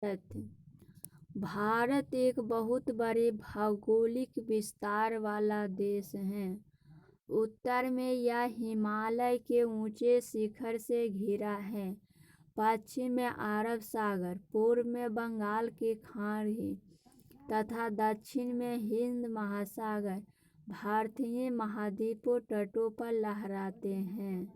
तथ्य। भारत एक बहुत बड़े भौगोलिक विस्तार वाला देश है। उत्तर में यह हिमालय के ऊंचे शिखर से घिरा है, पश्चिम में अरब सागर, पूर्व में बंगाल की खाड़ी तथा दक्षिण में हिंद महासागर भारतीय महाद्वीपों तटों पर लहराते हैं।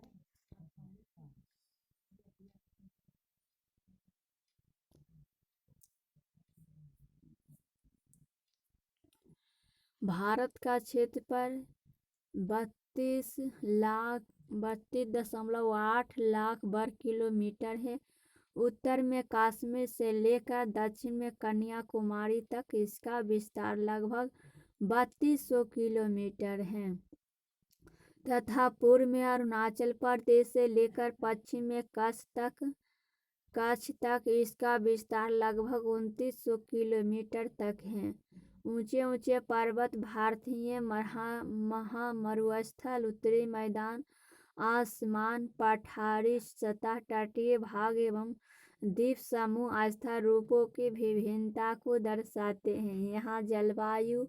भारत का क्षेत्रफल 32.8 लाख वर्ग किलोमीटर है। उत्तर में कश्मीर से लेकर दक्षिण में कन्याकुमारी तक इसका विस्तार लगभग 3200 किलोमीटर है तथा पूर्व में अरुणाचल प्रदेश से लेकर पश्चिम में कच्छ तक इसका विस्तार लगभग 2900 किलोमीटर तक है। ऊंचे ऊंचे पर्वत, भारतीय महामरुस्थल, उत्तरी मैदान, आसमान, पठारी सतह, तटीय भाग एवं द्वीप समूह स्थल रूपों की विभिन्नता को दर्शाते हैं। यहाँ जलवायु,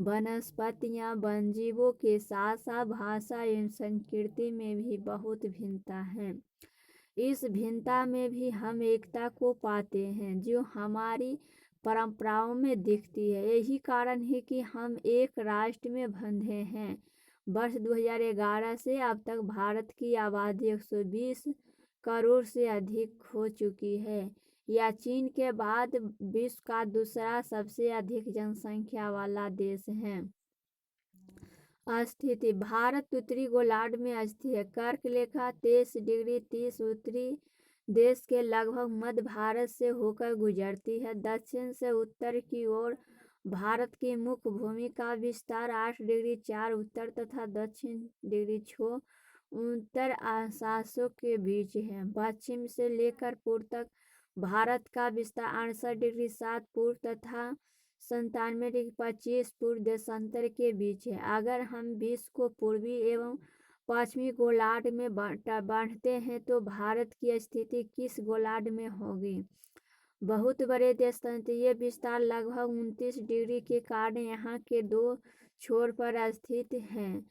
वनस्पतियाँ, वन्यजीवों के साथ साथ भाषा एवं संस्कृति में भी बहुत भिन्नता है। इस भिन्नता में भी हम एकता को पाते हैं जो हमारी परंपराओं में दिखती है। यही कारण है कि हम एक राष्ट्र में बंधे हैं। वर्ष 2011 से अब तक भारत की आबादी 120 करोड़ से अधिक हो चुकी है। यह चीन के बाद विश्व का दूसरा सबसे अधिक जनसंख्या वाला देश है। स्थिति। भारत उत्तरी गोलार्ध में स्थित है। कर्क रेखा 23°30 उत्तरी देश के लगभग मध्य भारत से होकर गुजरती है। दक्षिण से उत्तर की ओर भारत की मुख्य भूमि का विस्तार 8°4 उत्तर तथा दक्षिण 6 उत्तर अक्षांशों के बीच है। पश्चिम से लेकर पूर्व तक भारत का विस्तार 68°7 पूर्व तथा 97°25 पूर्व देशांतर के बीच है। अगर हम विश्व को पूर्वी एवं पश्चिमी गोलार्ध में बांटते हैं तो भारत की स्थिति किस गोलार्ध में होगी? बहुत बड़े देशांतरीय विस्तार लगभग 29 डिग्री के कारण यहाँ के दो छोर पर स्थित हैं।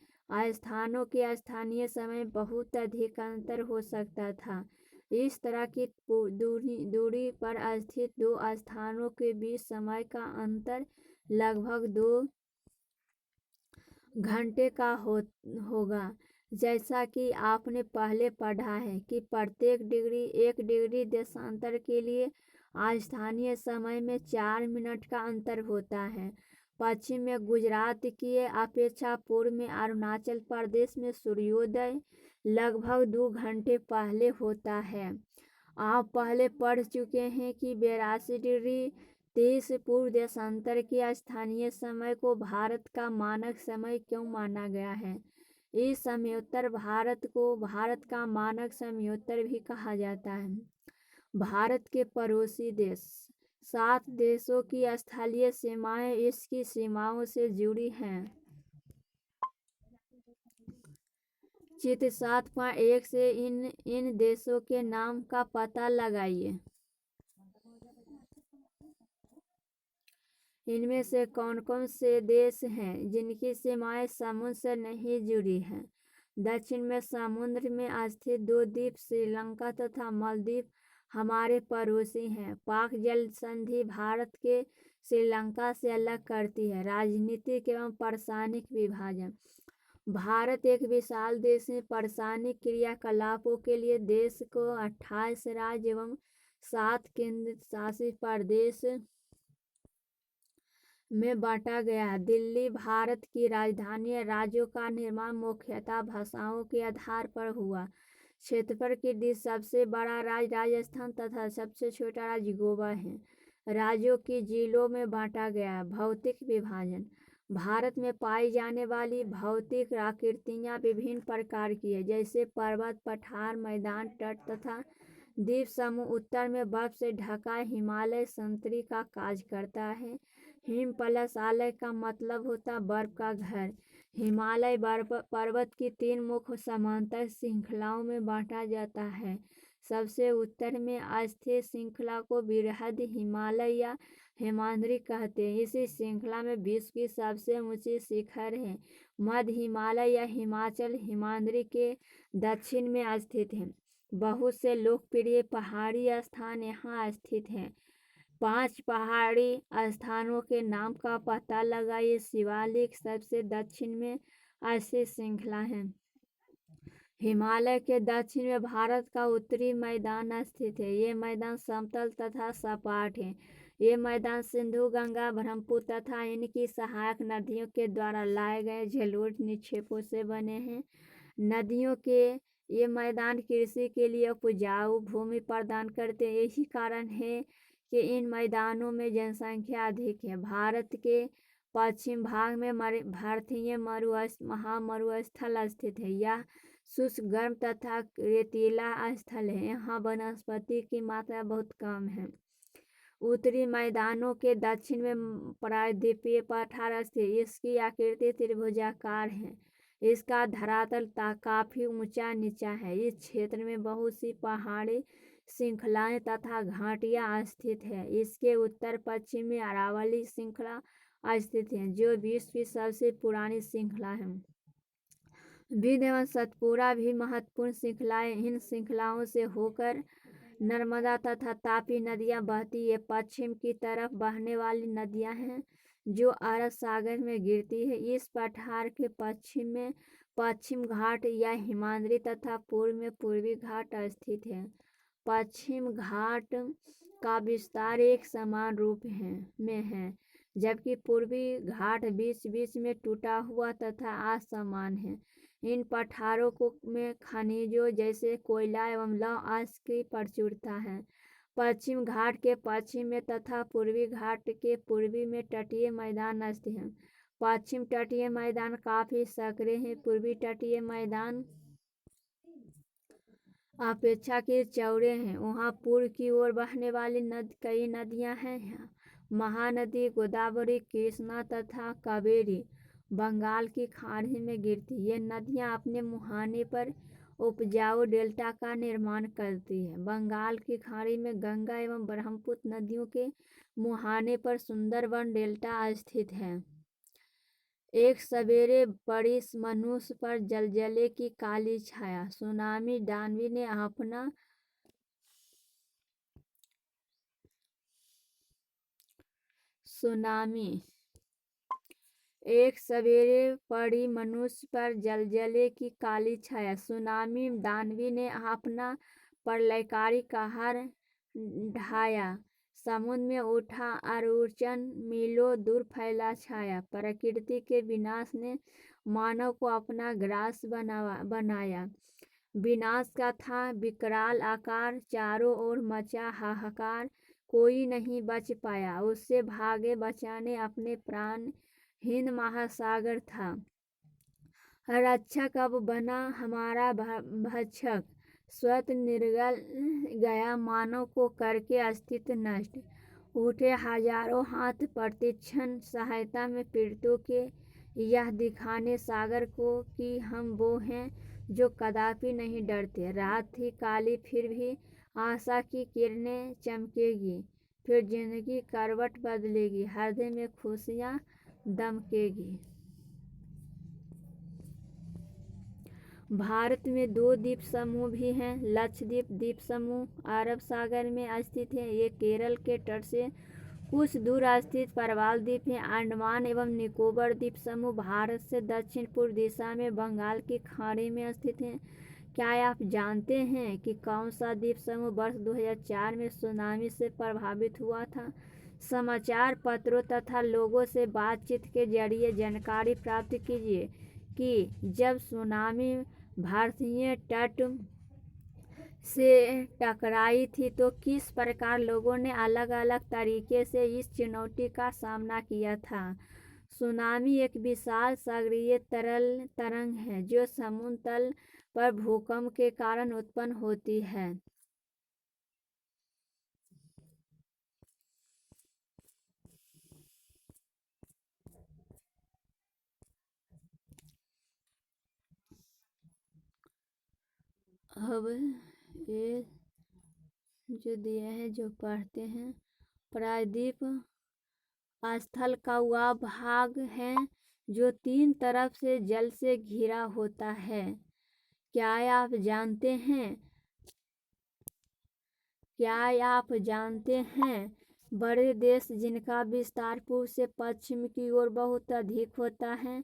स्थानों के स्थानीय समय बहुत अधिक अंतर हो सकता था। इस तरह की दूरी पर स्थित दो स्थानों के बीच समय का अंतर लगभग 2 घंटे का होगा। जैसा कि आपने पहले पढ़ा है कि प्रत्येक 1 डिग्री देशांतर के लिए स्थानीय समय में 4 मिनट का अंतर होता है। पश्चिम में गुजरात की अपेक्षा पूर्व में अरुणाचल प्रदेश में सूर्योदय लगभग 2 घंटे पहले होता है। आप पहले पढ़ चुके हैं कि 82°30 पूर्व देशांतर के स्थानीय समय को भारत का मानक समय क्यों माना गया है। इस समयोत्तर भारत को भारत का मानक समयोत्तर भी कहा जाता है। भारत के पड़ोसी देश 7 देशों की स्थलीय सीमाएं इसकी सीमाओं से जुड़ी हैं। चित्र 7.1 से इन देशों के नाम का पता लगाइए। इनमें से कौन कौन से देश हैं जिनकी सीमाएं समुद्र से नहीं जुड़ी हैं? दक्षिण में समुद्र में स्थित 2 द्वीप श्रीलंका तथा मालदीव हमारे पड़ोसी हैं। पाक जल संधि भारत के श्रीलंका से अलग करती है। राजनीतिक एवं प्रशासनिक विभाजन। भारत एक विशाल देश है। प्रशासनिक क्रियाकलापों के लिए देश को 28 राज्य एवं 7 केंद्र शासित प्रदेश में बांटा गया है। दिल्ली भारत की राजधानी है। राज्यों का निर्माण मुख्यतः भाषाओं के आधार पर हुआ। क्षेत्रफल की दृष्टि सबसे बड़ा राज्य राजस्थान तथा सबसे छोटा राज्य गोवा है। राज्यों की जिलों में बांटा गया है। भौतिक विभाजन। भारत में पाई जाने वाली भौतिक आकृतियाँ विभिन्न प्रकार की है, जैसे पर्वत, पठार, मैदान, तट तथा द्वीप समूह। उत्तर में बर्फ से ढका हिमालय संतरी का कार्य करता है। हिम प्लस आलय का मतलब होता बर्फ का घर। हिमालय पर्वत की 3 मुख्य समांतर श्रृंखलाओं में बांटा जाता है। सबसे उत्तर में स्थित श्रृंखला को बृहद हिमालय या हिमाद्री कहते हैं। इसी श्रृंखला में विश्व की सबसे ऊंची शिखर है मध्य हिमालय या हिमाचल हिमाद्री के दक्षिण में स्थित है। बहुत से लोकप्रिय पहाड़ी स्थान यहाँ स्थित हैं। 5 पहाड़ी स्थानों के नाम का पता लगाइए। शिवालिक सबसे दक्षिण में स्थित श्रृंखला है। हिमालय के दक्षिण में भारत का उत्तरी मैदान स्थित है। ये मैदान समतल तथा सपाट है। ये मैदान सिंधु गंगा ब्रह्मपुत्र तथा इनकी सहायक नदियों के द्वारा लाए गए जलोढ़ निक्षेपों से बने हैं। नदियों के ये मैदान कृषि के लिए उपजाऊ भूमि प्रदान करते हैं। यही कारण है कि इन मैदानों में जनसंख्या अधिक है। भारत के पश्चिम भाग में भारतीय महामरुस्थल स्थित है। यह शुष्क गर्म तथा रेतीला स्थल है। यहाँ वनस्पति की मात्रा बहुत कम है। उत्तरी मैदानों के दक्षिण में प्रायद्वीपीय पठार स्थित। इसकी आकृति त्रिभुजाकार है। इसका धरातल काफी ऊंचा नीचा है। इस क्षेत्र में बहुत सी पहाड़ी श्रृंखलाएं तथा घाटियां स्थित है। इसके उत्तर पश्चिम में अरावली श्रृंखला स्थित है, जो विश्व की सबसे पुरानी श्रृंखला है। विंध्य एवं सतपुड़ा भी महत्वपूर्ण श्रृंखलाएं। इन श्रृंखलाओं से होकर नर्मदा तथा तापी नदियां बहती है। पश्चिम की तरफ बहने वाली नदियां हैं जो अरब सागर में गिरती है। इस पठार के पश्चिम में पश्चिम घाट या हिमाद्री तथा पूर्व में पूर्वी घाट स्थित है। पश्चिम घाट का विस्तार एक समान रूप में है, जबकि पूर्वी घाट बीच बीच में टूटा हुआ तथा असमान है। इन पठारों में खनिजों जैसे कोयला एवं लौह आदि की प्रचुरता है। पश्चिम घाट के पश्चिम में तथा पूर्वी घाट के पूर्वी में तटीय मैदान स्थित हैं। पश्चिम तटीय मैदान काफी संकरे हैं। पूर्वी तटीय मैदान अपेक्षाकृत चौड़े हैं। वहाँ पूर्व की ओर बहने वाली कई नदियाँ हैं। महानदी गोदावरी, कृष्णा तथा कावेरी बंगाल की खाड़ी में गिरती। ये नदियाँ अपने मुहाने पर उपजाऊ डेल्टा का निर्माण करती है। बंगाल की खाड़ी में गंगा एवं ब्रह्मपुत्र नदियों के मुहाने पर सुंदरबन डेल्टा स्थित है। एक सवेरे पड़ी मनुष्य पर जलजले की काली छाया। सुनामी दानवी ने अपना एक सवेरे पड़ी मनुष्य पर जलजले की काली छाया। सुनामी दानवी ने अपना प्रलयकारी कहर ढाया। समुद्र में उठा अरुचन, मीलों दूर फैला छाया। प्रकृति के विनाश ने मानव को अपना ग्रास बनाया। विनाश का था विकराल आकार, चारों ओर मचा हाहाकार। कोई नहीं बच पाया। उससे भागे बचाने अपने प्राण हिंद महासागर था। रक्षक अब बना हमारा भक्षक। स्वत निर्गल गया मानव को करके अस्तित्व नष्ट। उठे हजारों हाथ प्रतिक्षण सहायता में पीड़ितों के, यह दिखाने सागर को कि हम वो हैं जो कदापि नहीं डरते। रात थी काली फिर भी आशा की किरणें चमकेगी। फिर जिंदगी करवट बदलेगी, हृदय में खुशियाँ दमकेगी। भारत में 2 द्वीप समूह भी हैं। लक्षद्वीप द्वीप समूह अरब सागर में स्थित है। ये केरल के तट से कुछ दूर स्थित प्रवाल द्वीप है। अंडमान एवं निकोबार द्वीप समूह भारत से दक्षिण पूर्व दिशा में बंगाल की खाड़ी में स्थित हैं। क्या आप जानते हैं कि कौन सा द्वीप समूह वर्ष 2004 में सुनामी से प्रभावित हुआ था? समाचार पत्रों तथा लोगों से बातचीत के जरिए जानकारी प्राप्त कीजिए कि जब सुनामी भारतीय तट से टकराई थी तो किस प्रकार लोगों ने अलग अलग तरीके से इस चुनौती का सामना किया था। सुनामी एक विशाल सागरीय तरंग है जो समुद्र तल पर भूकंप के कारण उत्पन्न होती है। अब ये जो दिए हैं जो पढ़ते हैं। प्रायद्वीप स्थल का वह भाग है जो 3 तरफ से जल से घिरा होता है। क्या आप जानते हैं बड़े देश जिनका विस्तार पूर्व से पश्चिम की ओर बहुत अधिक होता है,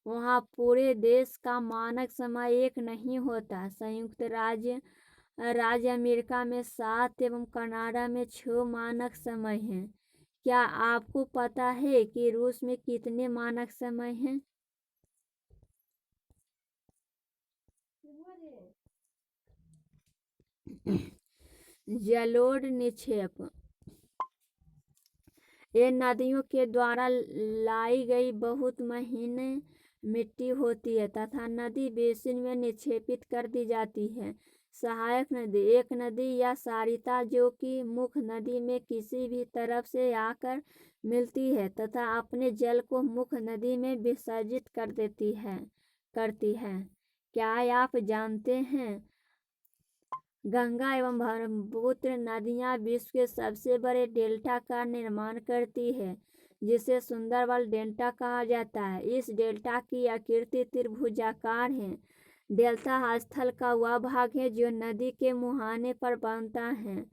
वहाँ पूरे देश का मानक समय एक नहीं होता। संयुक्त राज्य अमेरिका में 7 एवं कनाडा में 6 मानक समय हैं। क्या आपको पता है कि रूस में कितने मानक समय हैं? जलोढ़ निक्षेप ये नदियों के द्वारा लाई गई बहुत महीन मिट्टी होती है तथा नदी बेसिन में निक्षेपित कर दी जाती है। सहायक नदी एक नदी या सरिता जो कि मुख्य नदी में किसी भी तरफ से आकर मिलती है तथा अपने जल को मुख्य नदी में विसर्जित करती है। क्या आप जानते हैं गंगा एवं ब्रह्मपुत्र नदियाँ विश्व के सबसे बड़े डेल्टा का निर्माण करती है, जिसे सुंदरबन डेल्टा कहा जाता है। इस डेल्टा की आकृति त्रिभुजाकार है। डेल्टा स्थल का वह भाग है जो नदी के मुहाने पर बनता है।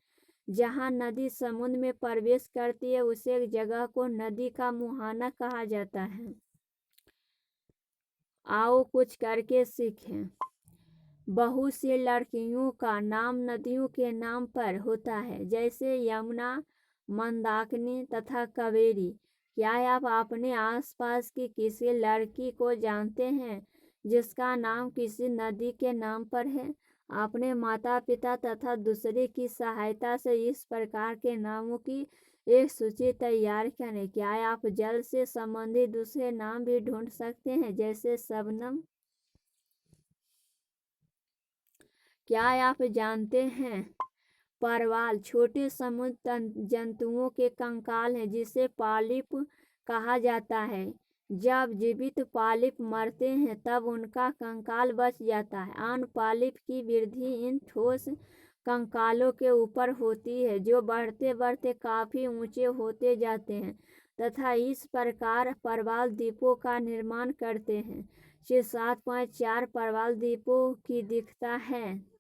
जहाँ नदी समुद्र में प्रवेश करती है उसे जगह को नदी का मुहाना कहा जाता है। आओ कुछ करके सीखें। बहुत सी लड़कियों का नाम नदियों के नाम पर होता है, जैसे यमुना, मंदाकिनी तथा कावेरी। क्या आप अपने आसपास की किसी लड़की को जानते हैं जिसका नाम किसी नदी के नाम पर है? अपने माता पिता तथा दूसरे की सहायता से इस प्रकार के नामों की एक सूची तैयार करें। क्या आप जल से संबंधित दूसरे नाम भी ढूंढ सकते हैं, जैसे शबनम? क्या आप जानते हैं परवाल छोटे समुद्र जंतुओं के कंकाल हैं जिसे पॉलिप कहा जाता है। जब जीवित पॉलिप मरते हैं तब उनका कंकाल बच जाता है। अन्य पॉलिप की वृद्धि इन ठोस कंकालों के ऊपर होती है जो बढ़ते बढ़ते काफी ऊंचे होते जाते हैं तथा इस प्रकार परवाल द्वीपों का निर्माण करते हैं। 7.4 परवाल द्वीपों की दिखता है।